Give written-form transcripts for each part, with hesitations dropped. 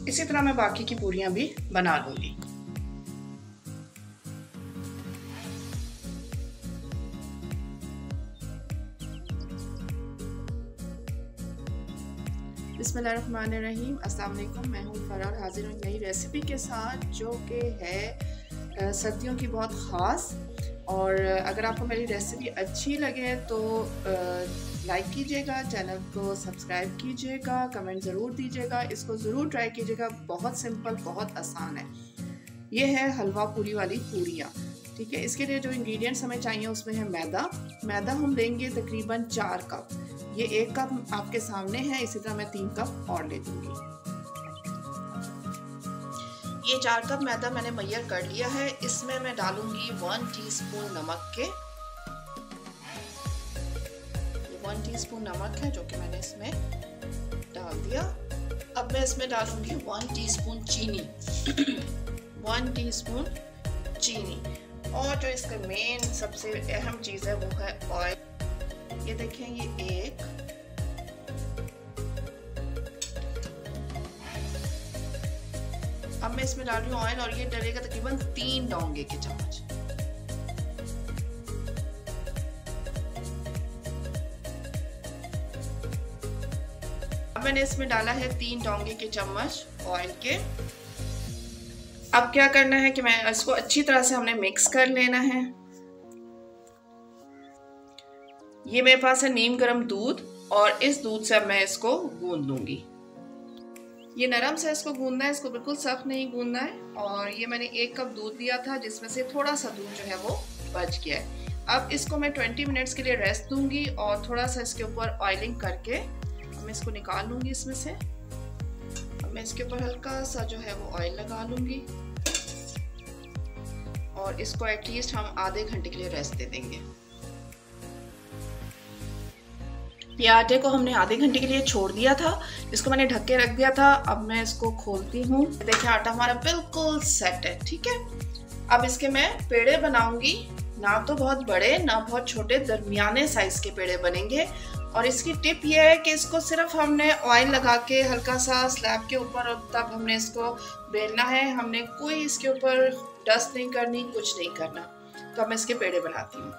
इसी तरह मैं बाकी की पूरियां भी बना लूंगी। बिस्मिल्लाहिर्रहमानिर्रहीम, अस्सलाम वालेकुम। मैं हूँ फरार, हाजिर हूँ नई रेसिपी के साथ जो कि है सर्दियों की बहुत ख़ास। और अगर आपको मेरी रेसिपी अच्छी लगे तो लाइक कीजिएगा, चैनल को सब्सक्राइब कीजिएगा, कमेंट ज़रूर दीजिएगा, इसको ज़रूर ट्राई कीजिएगा। बहुत सिंपल, बहुत आसान है। ये है हलवा पूरी वाली पूरियाँ, ठीक है। इसके लिए जो इंग्रेडिएंट्स हमें चाहिए उसमें है मैदा हम लेंगे तकरीबन 4 कप। ये 1 कप आपके सामने है, इसी तरह मैं 3 कप और ले दूंगी। ये 4 कप मैदा मैंने मैयर कर लिया है। इसमें मैं डालूंगी 1 टीस्पून नमक के, 1 टीस्पून नमक है जो कि मैंने इसमें डाल दिया। अब मैं इसमें डालूंगी 1 टीस्पून चीनी, 1 टीस्पून चीनी। और जो इसका मेन सबसे अहम चीज़ है वो है ऑयल। ये देखें, ये 1, अब मैं इसमें डाल रही हूँ ऑयल और ये डलेगा तकरीबन 3 डोंगे के चम्मच। अब मैंने इसमें डाला है 3 डोंगे के चम्मच ऑयल के। अब क्या करना है कि मैं इसको अच्छी तरह से हमने मिक्स कर लेना है। ये मेरे पास है नीम गर्म दूध और इस दूध से अब मैं इसको गूंद लूंगी। ये नरम से इसको गूंदना है, इसको बिल्कुल सख्त नहीं गूंदना है। और ये मैंने 1 कप दूध लिया था जिसमें से थोड़ा सा दूध जो है वो बच गया है। अब इसको मैं 20 मिनट्स के लिए रेस्ट दूंगी और थोड़ा सा इसके ऊपर ऑयलिंग करके मैं इसको निकाल लूंगी इसमें से। अब मैं इसके ऊपर हल्का सा जो है वो ऑयल लगा लूंगी और इसको एटलीस्ट हम आधे घंटे के लिए रेस्ट दे देंगे। ये आटे को हमने आधे घंटे के लिए छोड़ दिया था, इसको मैंने ढक के रख दिया था। अब मैं इसको खोलती हूँ, देखिए आटा हमारा बिल्कुल सेट है, ठीक है। अब इसके मैं पेड़े बनाऊंगी, ना तो बहुत बड़े ना बहुत छोटे, दरमियाने साइज के पेड़े बनेंगे। और इसकी टिप ये है कि इसको सिर्फ हमने ऑयल लगा के हल्का सा स्लैब के ऊपर और तब हमने इसको बेलना है। हमने कोई इसके ऊपर डस्ट नहीं करनी, कुछ नहीं करना। तो अब मैं इसके पेड़े बनाती हूँ।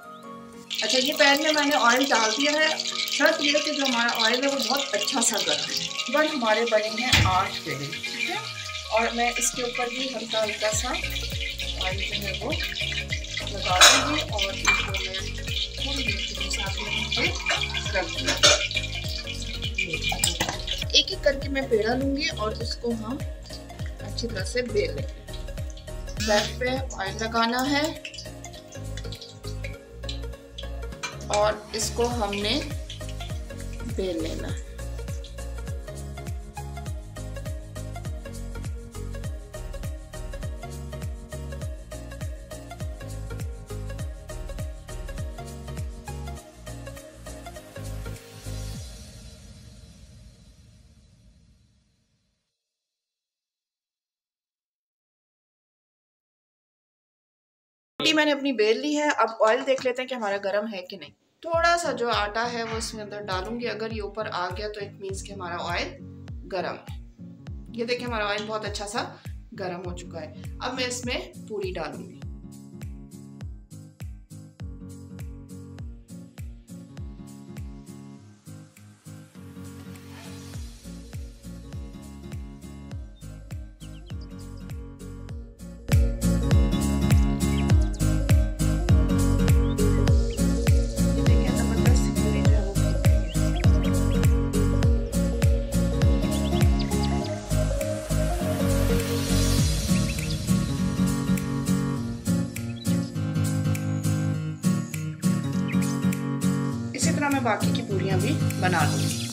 अच्छा, ये पैन में मैंने ऑयल डाल दिया है। शर्त ये है कि जो हमारा ऑयल है वो बहुत अच्छा सा गर्म है। बट हमारे बने हैं 8 पेड़े, ठीक है। और मैं इसके ऊपर भी हल्का हल्का सा ऑयल जो है वो लगा दूँगी और इसको मैं थोड़ी देर के लिए साथ में रख दूँगी। एक एक करके मैं पेड़ा लूँगी और इसको हम अच्छी तरह से बेल लेंगे। बैक पे ऑयल लगाना है और इसको हमने बेल लेना है। मैंने अपनी बेल ली है। अब ऑयल देख लेते हैं कि हमारा गर्म है कि नहीं। थोड़ा सा जो आटा है वो इसमें अंदर डालूंगी। अगर ये ऊपर आ गया तो इट मीन्स कि हमारा ऑयल गर्म है। ये देखिए हमारा ऑयल बहुत अच्छा सा गर्म हो चुका है। अब मैं इसमें पूरी डालूंगी। इसी तरह मैं बाकी की पूरियां भी बना लूंगी।